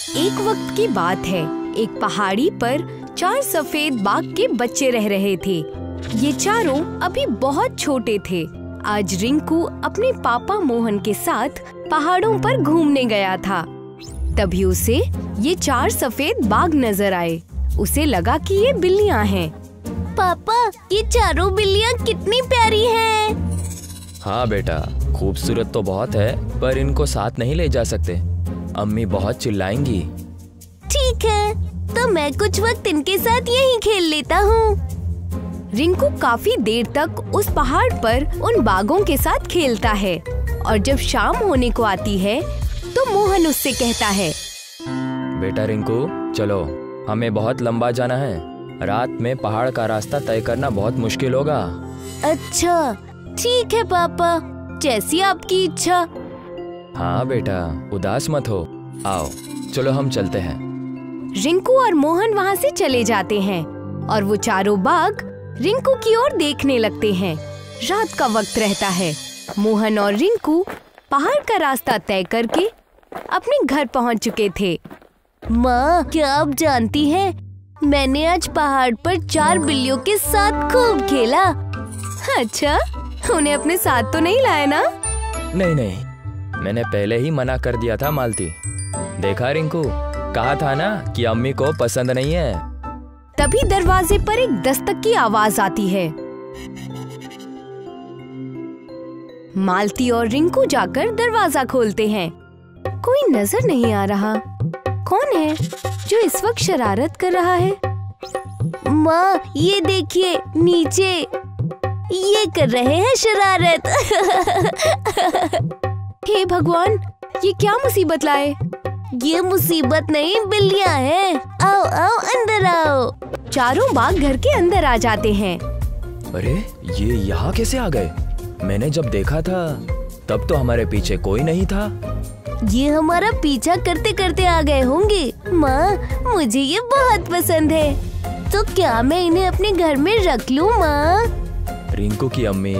एक वक्त की बात है, एक पहाड़ी पर 4 सफेद बाघ के बच्चे रह रहे थे। ये चारों अभी बहुत छोटे थे। आज रिंकू अपने पापा मोहन के साथ पहाड़ों पर घूमने गया था। तभी उसे ये 4 सफेद बाघ नजर आए। उसे लगा कि ये बिल्लियाँ हैं। पापा, ये चारों बिल्लियाँ कितनी प्यारी हैं। हाँ बेटा, खूबसूरत तो बहुत है, पर इनको साथ नहीं ले जा सकते। अम्मी बहुत चिल्लाएंगी। ठीक है, तो मैं कुछ वक्त इनके साथ यहीं खेल लेता हूँ। रिंकू काफी देर तक उस पहाड़ पर उन बाघों के साथ खेलता है और जब शाम होने को आती है तो मोहन उससे कहता है, बेटा रिंकू, चलो, हमें बहुत लंबा जाना है। रात में पहाड़ का रास्ता तय करना बहुत मुश्किल होगा। अच्छा, ठीक है पापा, जैसी आपकी इच्छा। हाँ बेटा, उदास मत हो। आओ, चलो हम चलते हैं। रिंकू और मोहन वहाँ से चले जाते हैं और वो चारों बाघ रिंकू की ओर देखने लगते हैं। रात का वक्त रहता है। मोहन और रिंकू पहाड़ का रास्ता तय करके अपने घर पहुँच चुके थे। माँ, क्या आप जानती हैं, मैंने आज पहाड़ पर 4 बिल्लियों के साथ खूब खेला। अच्छा, उन्हें अपने साथ तो नहीं लाए ना? नहीं, मैंने पहले ही मना कर दिया था मालती। देखा रिंकू, कहा था ना कि अम्मी को पसंद नहीं है। तभी दरवाजे पर एक दस्तक की आवाज आती है। मालती और रिंकू जाकर दरवाजा खोलते हैं। कोई नजर नहीं आ रहा। कौन है जो इस वक्त शरारत कर रहा है? माँ, ये देखिए नीचे, ये कर रहे हैं शरारत। हे भगवान, ये क्या मुसीबत लाए? ये मुसीबत नहीं, बिल्लियाँ हैं। आओ आओ, अंदर आओ। चारों बाघ घर के अंदर आ जाते हैं। अरे, ये यहाँ कैसे आ गए? मैंने जब देखा था तब तो हमारे पीछे कोई नहीं था। ये हमारा पीछा करते करते आ गए होंगे। माँ, मुझे ये बहुत पसंद है, तो क्या मैं इन्हें अपने घर में रख लूँ माँ? रिंकू की अम्मी,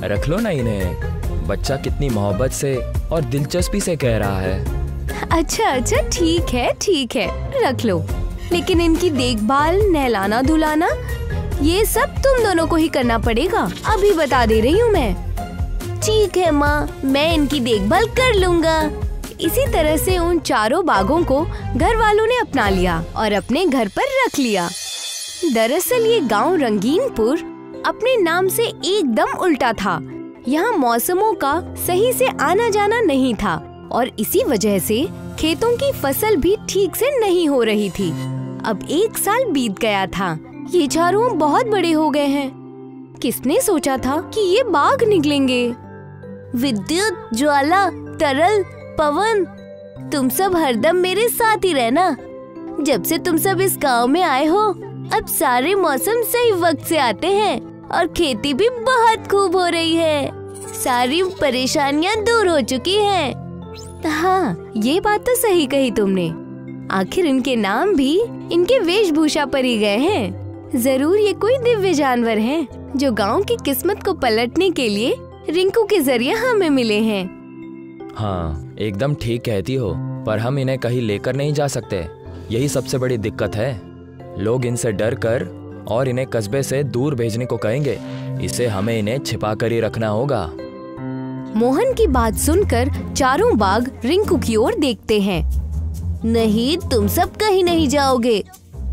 रख लो ना इन्हें। बच्चा कितनी मोहब्बत से और दिलचस्पी से कह रहा है। अच्छा, ठीक है, रख लो। लेकिन इनकी देखभाल, नहलाना धुलाना, ये सब तुम दोनों को ही करना पड़ेगा। अभी बता दे रही हूँ मैं। ठीक है माँ, मैं इनकी देखभाल कर लूँगा। इसी तरह से उन चारों बाघों को घर वालों ने अपना लिया और अपने घर पर रख लिया। दरअसल ये गांव रंगीनपुर अपने नाम से एकदम उल्टा था। यहाँ मौसमों का सही से आना जाना नहीं था और इसी वजह से खेतों की फसल भी ठीक से नहीं हो रही थी। अब 1 साल बीत गया था। ये चारों बहुत बड़े हो गए हैं। किसने सोचा था कि ये बाघ निकलेंगे? विद्युत, ज्वाला, तरल, पवन, तुम सब हरदम मेरे साथ ही रहना। जब से तुम सब इस गांव में आए हो, अब सारे मौसम सही वक्त से आते हैं और खेती भी बहुत खूब हो रही है। सारी परेशानियां दूर हो चुकी हैं। हाँ, ये बात तो सही कही तुमने। आखिर इनके नाम भी इनके वेशभूषा पर ही गए हैं। जरूर ये कोई दिव्य जानवर हैं जो गांव की किस्मत को पलटने के लिए रिंकू के जरिए हमें मिले हैं। हाँ, एकदम ठीक कहती हो, पर हम इन्हें कहीं लेकर नहीं जा सकते। यही सबसे बड़ी दिक्कत है। लोग इनसे डर कर और इन्हें कस्बे से दूर भेजने को कहेंगे। इसे हमें इन्हें छिपा कर ही रखना होगा। मोहन की बात सुनकर चारों बाघ रिंकू की ओर देखते हैं। नहीं, तुम सब कहीं नहीं जाओगे।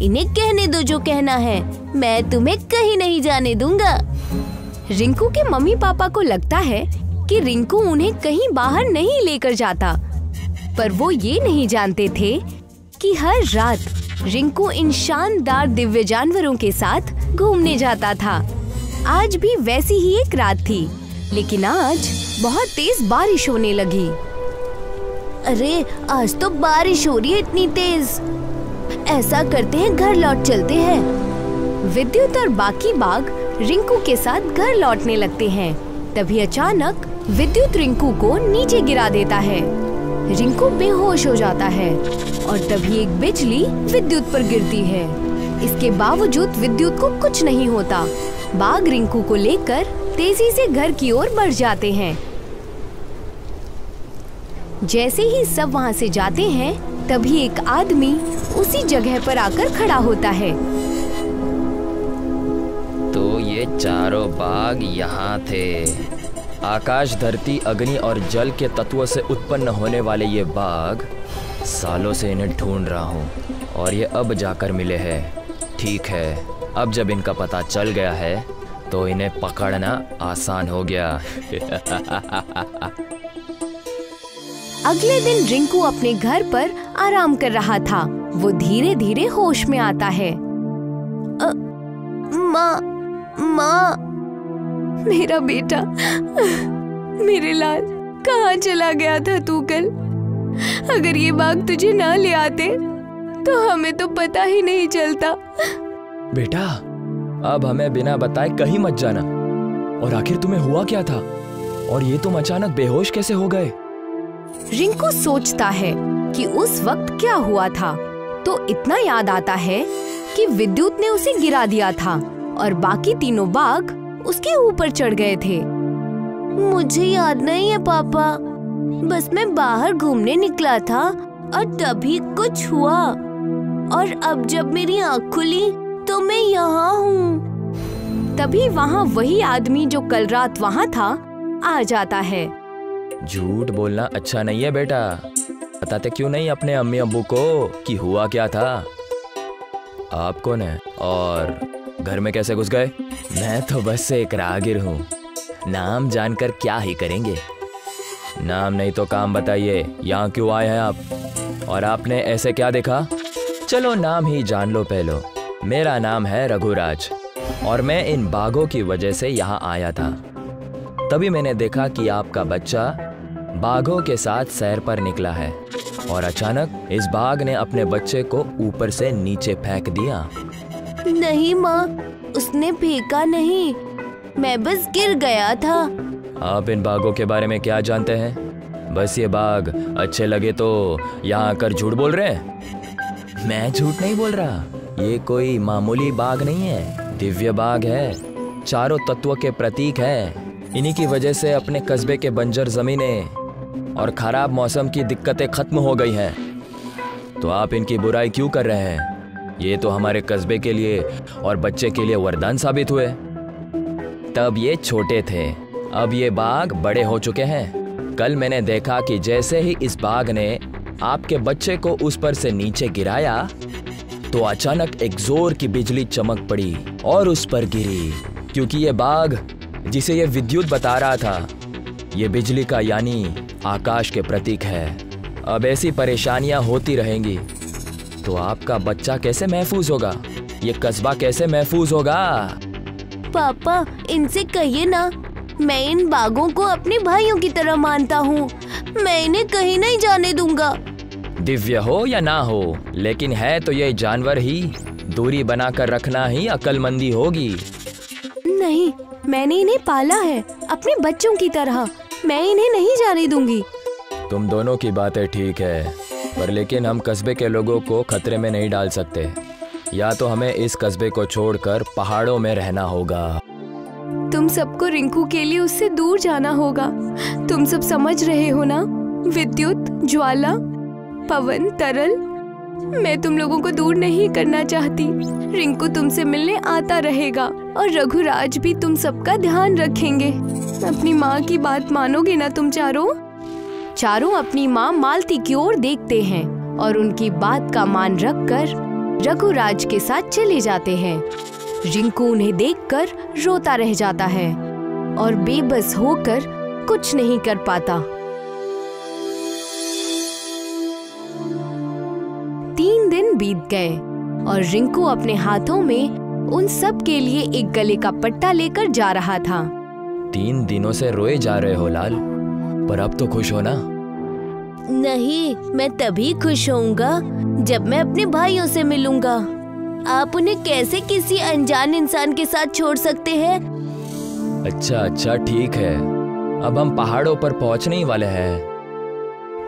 इन्हें कहने दो जो कहना है, मैं तुम्हें कहीं नहीं जाने दूंगा। रिंकू के मम्मी पापा को लगता है कि रिंकू उन्हें कहीं बाहर नहीं लेकर जाता, पर वो ये नहीं जानते थे कि हर रात रिंकू इन शानदार दिव्य जानवरों के साथ घूमने जाता था। आज भी वैसी ही एक रात थी, लेकिन आज बहुत तेज बारिश होने लगी। अरे, आज तो बारिश हो रही है इतनी तेज। ऐसा करते हैं, घर लौट चलते हैं। विद्युत और बाकी बाघ रिंकू के साथ घर लौटने लगते हैं। तभी अचानक विद्युत रिंकू को नीचे गिरा देता है। रिंकू बेहोश हो जाता है और तभी एक बिजली विद्युत पर गिरती है। इसके बावजूद विद्युत को कुछ नहीं होता। बाघ रिंकू को लेकर तेजी से घर की ओर बढ़ जाते हैं। जैसे ही सब वहाँ से जाते हैं, तभी एक आदमी उसी जगह पर आकर खड़ा होता है। तो ये चारों बाघ यहाँ थे। आकाश, धरती, अग्नि और जल के तत्वों से उत्पन्न होने वाले ये बाघ, सालों से इन्हें ढूंढ रहा हूँ और ये अब जाकर मिले हैं। ठीक है, अब जब इनका पता चल गया है तो इन्हें पकड़ना आसान हो गया। अगले दिन रिंकू अपने घर पर आराम कर रहा था। वो धीरे धीरे होश में आता है। माँ, माँ, मेरा बेटा, मेरे लाल, कहाँ चला गया था तू कल? अगर ये बाघ तुझे ना ले आते तो हमें तो पता ही नहीं चलता। बेटा, अब हमें बिना बताए कहीं मत जाना। और आखिर तुम्हें हुआ क्या था? और ये तुम अचानक बेहोश कैसे हो गए? रिंकू सोचता है कि उस वक्त क्या हुआ था, तो इतना याद आता है कि विद्युत ने उसे गिरा दिया था और बाकी तीनों बाघ उसके ऊपर चढ़ गए थे। मुझे याद नहीं है पापा, बस मैं बाहर घूमने निकला था और तभी कुछ हुआ, और अब जब मेरी आँख खुली तो मैं यहाँ हूँ। तभी वहाँ वही आदमी जो कल रात वहाँ था आ जाता है। झूठ बोलना अच्छा नहीं है बेटा। बताते क्यों नहीं अपने अम्मी अब्बू को कि हुआ क्या था? आप कौन है और घर में कैसे घुस गए? मैं तो बस एक राहगीर हूँ। नाम जानकर क्या ही करेंगे? नाम नहीं तो काम बताइए, यहाँ क्यों आए हैं आप? और आपने ऐसे क्या देखा? चलो नाम ही जान लो पहले। मेरा नाम है रघुराज और मैं इन बाघों की वजह से यहाँ आया था। तभी मैंने देखा कि आपका बच्चा बाघों के साथ सैर पर निकला है और अचानक इस बाघ ने अपने बच्चे को ऊपर से नीचे फेंक दिया। नहीं माँ, उसने फेंका नहीं, मैं बस गिर गया था। आप इन बाघों के बारे में क्या जानते हैं? बस ये बाघ अच्छे लगे तो यहाँ आकर झूठ बोल रहे हैं। मैं झूठ नहीं बोल रहा, ये कोई मामूली बाघ नहीं है, दिव्य बाघ है, चारों तत्वों के प्रतीक है। इन्हीं की वजह से अपने कस्बे के बंजर जमीनें और खराब मौसम की दिक्कतें खत्म हो गई हैं। तो आप इनकी बुराई क्यों कर रहे हैं? ये तो हमारे कस्बे के लिए और बच्चे के लिए वरदान साबित हुए। तब ये छोटे थे, अब ये बाघ बड़े हो चुके हैं। कल मैंने देखा कि जैसे ही इस बाघ ने आपके बच्चे को उस पर से नीचे गिराया तो अचानक एक जोर की बिजली चमक पड़ी और उस पर गिरी, क्योंकि ये बाघ जिसे ये विद्युत बता रहा था, ये बिजली का यानी आकाश के प्रतीक है। अब ऐसी परेशानियां होती रहेंगी तो आपका बच्चा कैसे महफूज होगा? ये कस्बा कैसे महफूज होगा? पापा, इनसे कहिए ना, मैं इन बाघों को अपने भाइयों की तरह मानता हूँ। मैं इन्हें कहीं नहीं जाने दूंगा। दिव्य हो या ना हो, लेकिन है तो ये जानवर ही। दूरी बनाकर रखना ही अक्लमंदी होगी। नहीं, मैंने इन्हें पाला है अपने बच्चों की तरह, मैं इन्हें नहीं जाने दूंगी। तुम दोनों की बातें ठीक है, पर लेकिन हम कस्बे के लोगों को खतरे में नहीं डाल सकते। या तो हमें इस कस्बे को छोड़कर पहाड़ों में रहना होगा। तुम सबको रिंकू के लिए उससे दूर जाना होगा। तुम सब समझ रहे हो ना? विद्युत, ज्वाला, पवन, तरल, मैं तुम लोगों को दूर नहीं करना चाहती। रिंकू तुमसे मिलने आता रहेगा और रघुराज भी तुम सबका ध्यान रखेंगे। अपनी माँ की बात मानोगे ना तुम चारों? चारों अपनी माँ मालती की ओर देखते हैं और उनकी बात का मान रखकर रघुराज के साथ चले जाते हैं। रिंकू उन्हें देखकर रोता रह जाता है और बेबस होकर कुछ नहीं कर पाता। 3 दिन बीत गए और रिंकू अपने हाथों में उन सब के लिए एक गले का पट्टा लेकर जा रहा था। 3 दिनों से रोए जा रहे हो लाल, पर अब तो खुश हो ना? नहीं, मैं तभी खुश होऊंगा जब मैं अपने भाइयों से मिलूंगा। आप उन्हें कैसे किसी अनजान इंसान के साथ छोड़ सकते हैं? अच्छा ठीक है, अब हम पहाड़ों पर पहुंचने ही वाले हैं।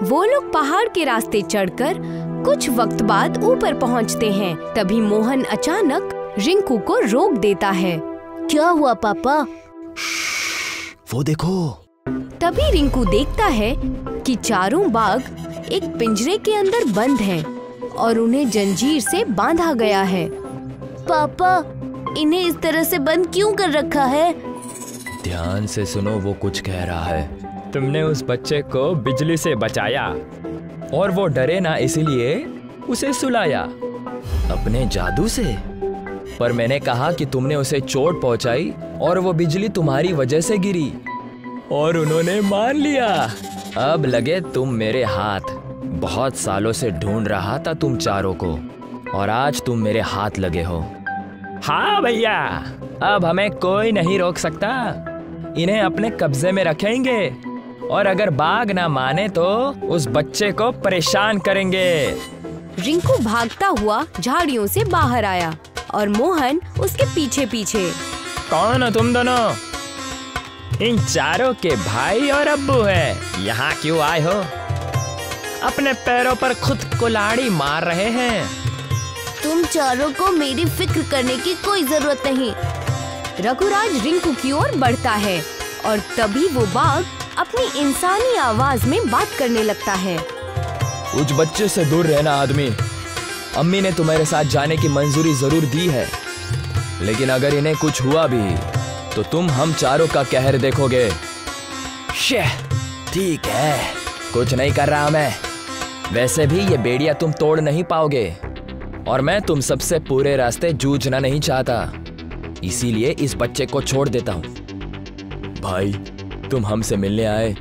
वो लोग पहाड़ के रास्ते चढ़कर कुछ वक्त बाद ऊपर पहुंचते हैं। तभी मोहन अचानक रिंकू को रोक देता है। क्या हुआ पापा? वो देखो। तभी रिंकू देखता है कि चारों बाघ एक पिंजरे के अंदर बंद हैं और उन्हें जंजीर से बांधा गया है। पापा, इन्हें इस तरह से बंद क्यों कर रखा है? ध्यान से सुनो, वो कुछ कह रहा है। तुमने उस बच्चे को बिजली से बचाया और वो डरे ना, इसीलिए उसे सुलाया अपने जादू से। पर मैंने कहा कि तुमने उसे चोट पहुंचाई और वो बिजली तुम्हारी वजह से गिरी और उन्होंने मान लिया। अब लगे तुम मेरे हाथ। बहुत सालों से ढूंढ रहा था तुम चारों को और आज तुम मेरे हाथ लगे हो। हाँ भैया, अब हमें कोई नहीं रोक सकता। इन्हें अपने कब्जे में रखेंगे और अगर बाघ ना माने तो उस बच्चे को परेशान करेंगे। रिंकू भागता हुआ झाड़ियों से बाहर आया और मोहन उसके पीछे पीछे। कौन हो तुम दोनों? इन चारों के भाई और अब्बू है। यहाँ क्यों आए हो? अपने पैरों पर खुद कुल्हाड़ी मार रहे हैं। तुम चारों को मेरी फिक्र करने की कोई जरूरत नहीं। रघुराज रिंकू की ओर बढ़ता है और तभी वो बाघ अपनी इंसानी आवाज में बात करने लगता है। उस बच्चे से दूर रहना आदमी। अम्मी ने तुम्हारे साथ जाने की मंजूरी जरूर दी है, लेकिन अगर इन्हें कुछ हुआ भी तो तुम हम चारों का कहर देखोगे। ठीक है, कुछ नहीं कर रहा मैं। वैसे भी ये बेड़ियां तुम तोड़ नहीं पाओगे और मैं तुम सबसे पूरे रास्ते जूझना नहीं चाहता, इसीलिए इस बच्चे को छोड़ देता हूँ। भाई, तुम हमसे मिलने आए,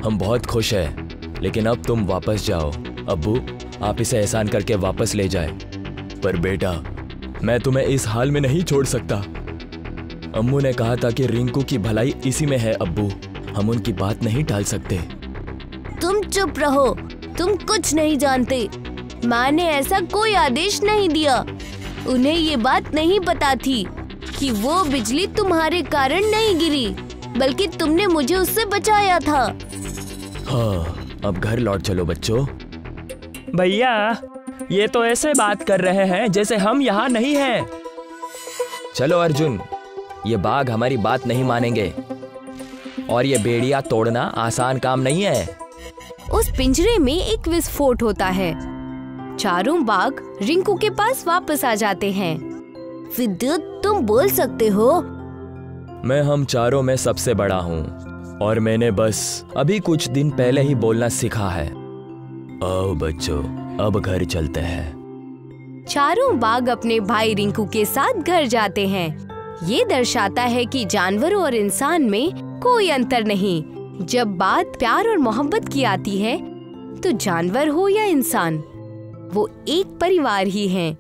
हम बहुत खुश हैं, लेकिन अब तुम वापस जाओ। अब्बू, आप इसे एहसान करके वापस ले जाए। पर बेटा, मैं तुम्हें इस हाल में नहीं छोड़ सकता। अम्मू ने कहा था कि रिंकू की भलाई इसी में है। अब्बू, हम उनकी बात नहीं टाल सकते। तुम चुप रहो, तुम कुछ नहीं जानते। माँ ने ऐसा कोई आदेश नहीं दिया। उन्हें ये बात नहीं पता थी कि वो बिजली तुम्हारे कारण नहीं गिरी, बल्कि तुमने मुझे उससे बचाया था। हाँ, अब घर लौट चलो बच्चों। भैया, ये तो ऐसे बात कर रहे हैं जैसे हम यहाँ नहीं हैं। चलो अर्जुन, ये बाघ हमारी बात नहीं मानेंगे और ये बेड़ियां तोड़ना आसान काम नहीं है। उस पिंजरे में एक विस्फोट होता है। चारों बाघ रिंकू के पास वापस आ जाते हैं। विद्युत, तुम बोल सकते हो? मैं हम चारों में सबसे बड़ा हूँ और मैंने बस अभी कुछ दिन पहले ही बोलना सीखा है। आओ बच्चों, अब घर चलते हैं। चारों बाघ अपने भाई रिंकू के साथ घर जाते हैं। ये दर्शाता है कि जानवरों और इंसान में कोई अंतर नहीं। जब बात प्यार और मोहब्बत की आती है तो जानवर हो या इंसान, वो एक परिवार ही हैं।